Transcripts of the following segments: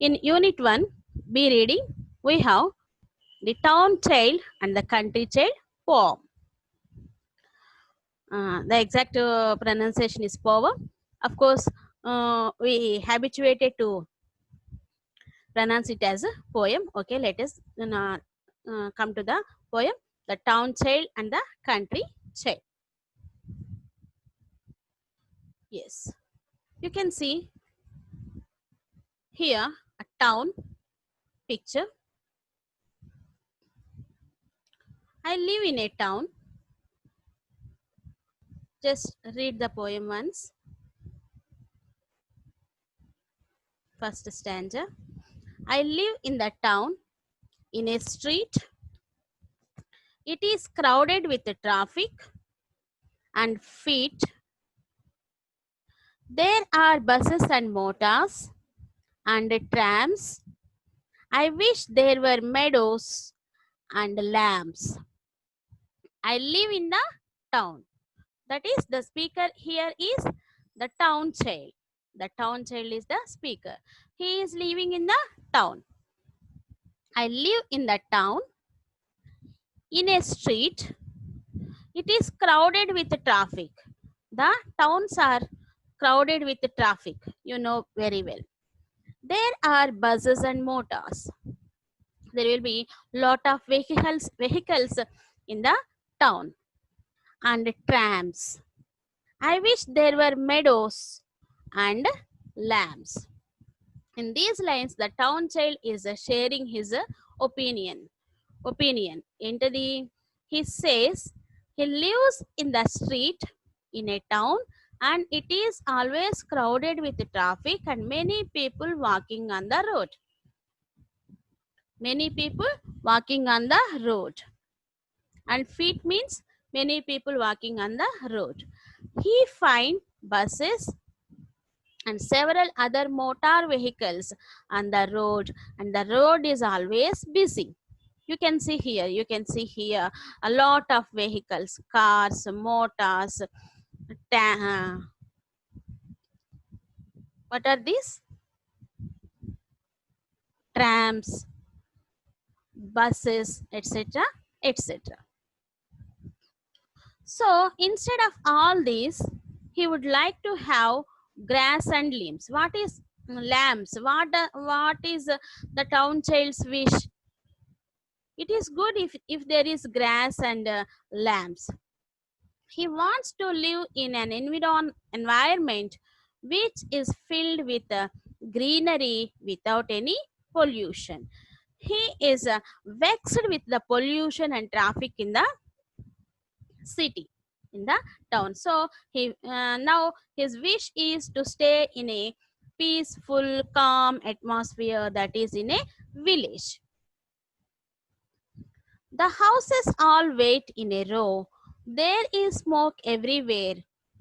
In Unit 1, be reading, we have the town child and the country child poem. The exact pronunciation is poem. Of course, we habituated to pronounce it as a poem. Okay, let us come to the poem. The town child and the country child. Yes, you can see here a town picture. I live in a town. Just read the poem once. First stanza. I live in the town in a street. It is crowded with the traffic and feet. There are buses and motors and trams. I wish there were meadows and lambs. I live in the town. That is, the speaker here is the town child. The town child is the speaker. He is living in the town. I live in the town in a street. It is crowded with traffic. The towns are crowded with traffic, you know very well. There are buses and motors. There will be lot of vehicles in the town and trams. I wish there were meadows and lambs. In these lines, the town child is sharing his opinion. Into the, he says he lives in the street in a town and it is always crowded with traffic and many people walking on the road. Many people walking on the road. And feet means many people walking on the road. He find buses and several other motor vehicles on the road and the road is always busy. You can see here a lot of vehicles, cars, motors, what are these? Trams, buses, etc., etc. So instead of all these, he would like to have grass and limbs. What is lambs? What is the town child's wish? It is good if there is grass and lambs. He wants to live in an environment which is filled with greenery without any pollution. He is vexed with the pollution and traffic in the city, in the town. So he now his wish is to stay in a peaceful, calm atmosphere that is in a village. The houses all wait in a row. There is smoke everywhere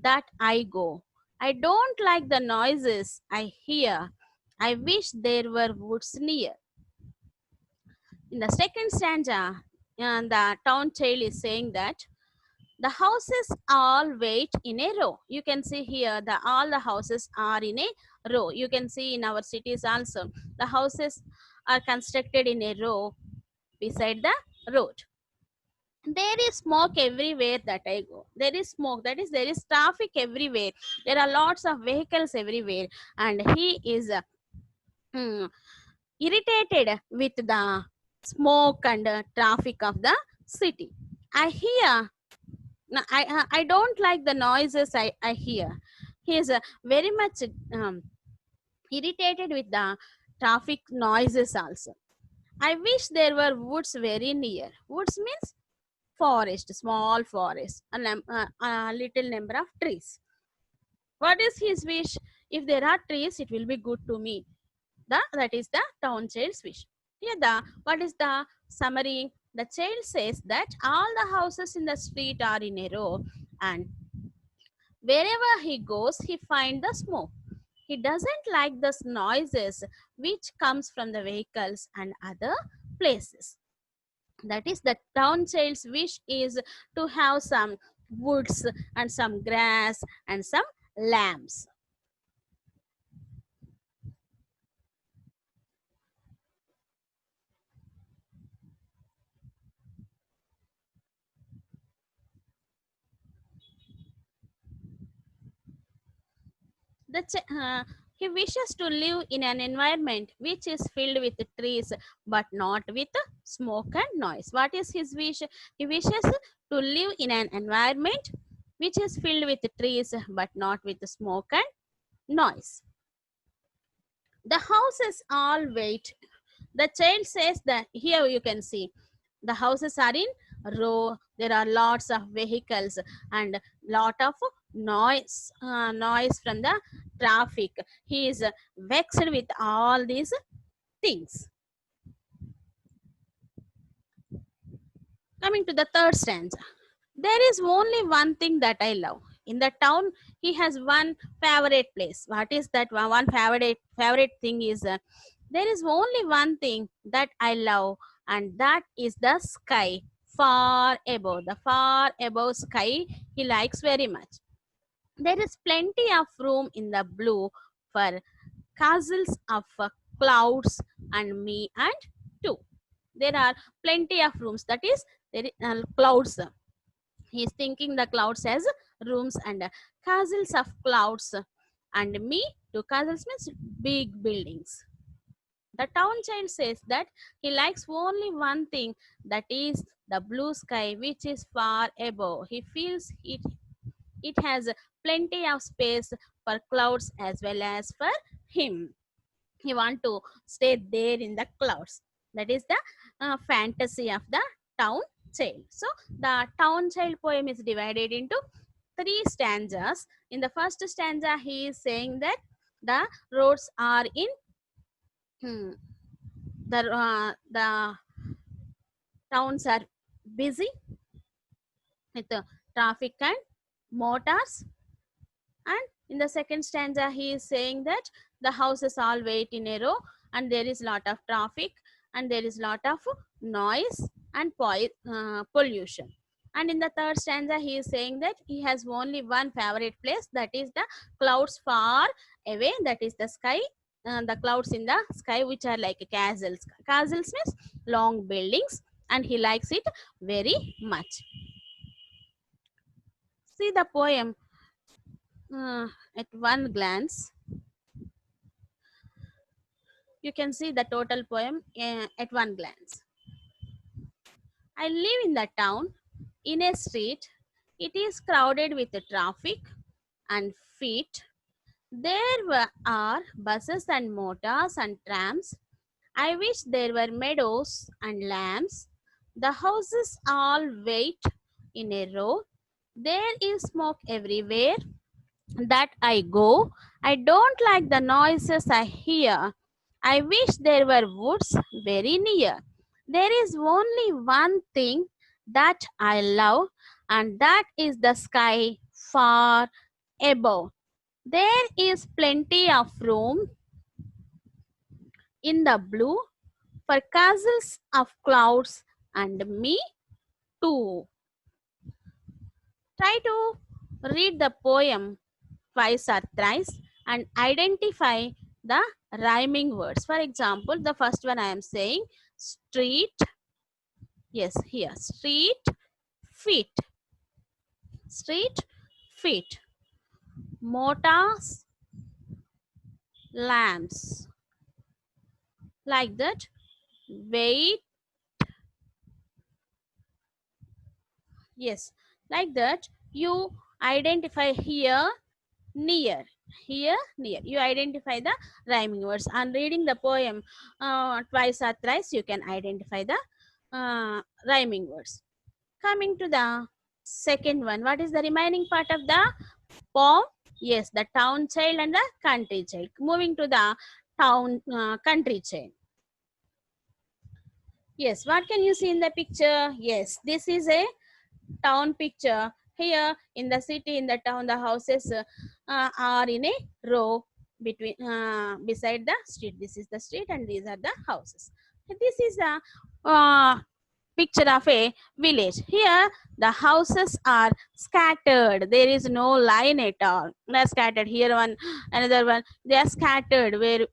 that I go. I don't like the noises I hear. I wish there were woods near. In the second stanza, the town child is saying that the houses all wait in a row. You can see here that all the houses are in a row. You can see in our cities also. The houses are constructed in a row beside the road. There is smoke everywhere that I go. There is smoke, that is, there is traffic everywhere. There are lots of vehicles everywhere, and he is irritated with the smoke and traffic of the city. I hear, I don't like the noises I hear. He is very much irritated with the traffic noises also. I wish there were woods very near. Woods means forest, small forest, a little number of trees. What is his wish? If there are trees, it will be good to me. That is the town child's wish. Here, what is the summary? The child says that all the houses in the street are in a row, and wherever he goes, he finds the smoke. He doesn't like the noises which comes from the vehicles and other places. That is, the town child's wish is to have some woods and some grass and some lambs. He wishes to live in an environment which is filled with trees but not with smoke and noise. What is his wish? He wishes to live in an environment which is filled with trees but not with smoke and noise. The houses all wait. The child says that here you can see the houses are in row. There are lots of vehicles and lot of noise from the traffic. He is vexed with all these things. Coming to the third stanza. There is only one thing that I love. In the town, he has one favorite place. What is that one favorite thing is there is only one thing that I love, and that is the sky far above. The far above sky he likes very much. There is plenty of room in the blue for castles of clouds and me and two. There are plenty of rooms. That is, there is clouds. He is thinking the clouds as rooms and castles of clouds and me. Two castles means big buildings. The town child says that he likes only one thing, that is the blue sky which is far above. He feels it has plenty of space for clouds as well as for him. He want to stay there in the clouds. That is the fantasy of the town child. So the town child poem is divided into three stanzas. In the first stanza, he is saying that the roads are in hmm, the towns are busy with traffic and motors. And in the second stanza, he is saying that the houses all wait in a row and there is lot of traffic and there is lot of noise and pollution. And in the third stanza, he is saying that he has only one favorite place, that is the clouds far away, that is the sky. The clouds in the sky which are like castles. Castles means long buildings, and he likes it very much. See the poem at one glance. You can see the total poem at one glance. I live in the town in a street. It is crowded with the traffic and feet. Are buses and motors and trams. I wish there were meadows and lambs. The houses all wait in a row. There is smoke everywhere that I go. I don't like the noises I hear. I wish there were woods very near. There is only one thing that I love, and that is the sky far above. There is plenty of room in the blue for castles of clouds and me too. Try to read the poem twice or thrice and identify the rhyming words. For example, the first one I am saying street. Yes, here street, feet. Street, feet. Motors, lamps. Like that. Wait. Yes, like that. You identify here, near. Here, near. You identify the rhyming words. On reading the poem twice or thrice, you can identify the rhyming words. Coming to the second one, what is the remaining part of the poem? Yes, the town child and the country child. Moving to the town country child. Yes, what can you see in the picture? Yes, this is a town picture. Here in the city, in the town, the houses are in a row between beside the street. This is the street and these are the houses. This is a picture of a village. Here the houses are scattered. There is no line at all. They are scattered. Here one, another one. They are scattered. Where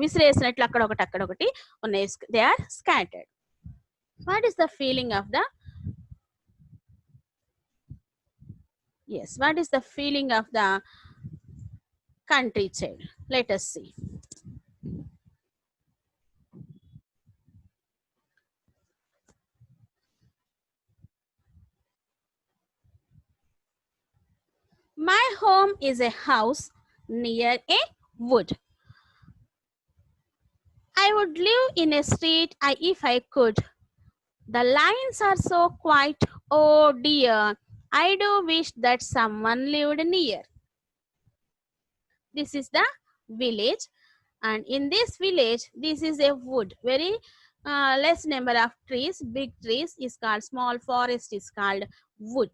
విసిరేసినట్లు అక్కడొకటి ఉన్నాయి. They are scattered. What is the feeling of the Yes, what is the feeling of the country child. Let us see. My home is a house near a wood. I would live in a street if I could. The lines are so quiet. Oh dear. I do wish that someone lived near. This is the village, and in this village, this is a wood. Very less number of trees. Big trees is called small forest is called wood.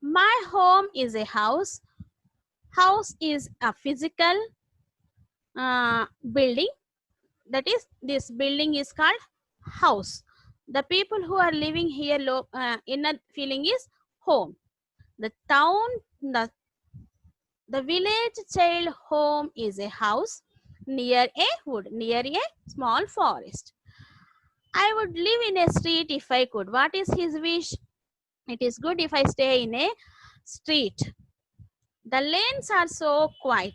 My home is a house. House is a physical building. That is, this building is called house. The people who are living here inner feeling is home. The town, the village child home is a house near a wood, near a small forest. I would live in a street if I could. What is his wish? It is good if I stay in a street. The lanes are so quiet.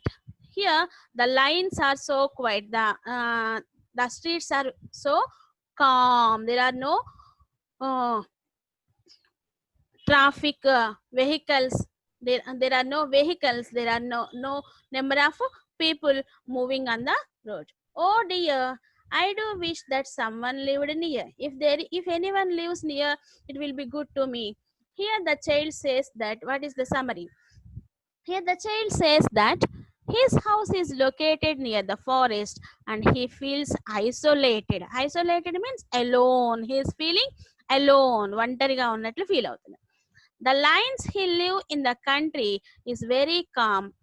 Here, the lines are so quiet. The streets are so calm. There are no uh, traffic vehicles. There are no vehicles. There are no number of people moving on the road. Oh dear, I do wish that someone lived near. If anyone lives near, it will be good to me. Here the child says that, what is the summary? Here the child says that his house is located near the forest and he feels isolated. Isolated means alone. He is feeling alone. ఒంటరిగా ఉన్నట్లు feel అవుతున్నాడు. The lines he live in the country is very calm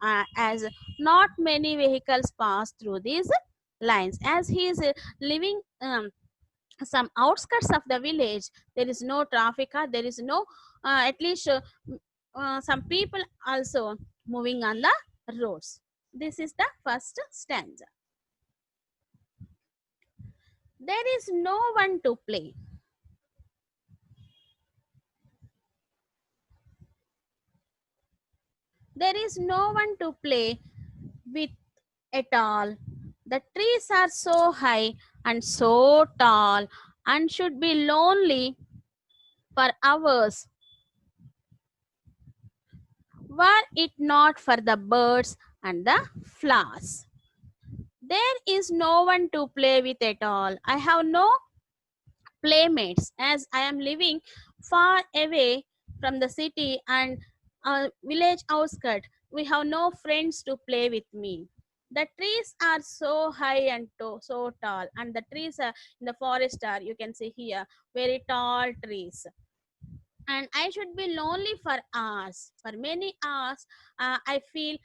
as not many vehicles pass through these lines. As he is living some outskirts of the village, there is no traffic, there is no at least some people also moving on the roads. This is the first stanza. There is no one to play. There is no one to play with at all. The trees are so high and so tall and should be lonely for hours were it not for the birds and the flowers. There is no one to play with at all. I have no playmates as I am living far away from the city and village outskirt. We have no friends to play with me. The trees are so high and so tall, and the trees are in the forest are, you can see here, very tall trees. And I should be lonely for hours. For many hours, I feel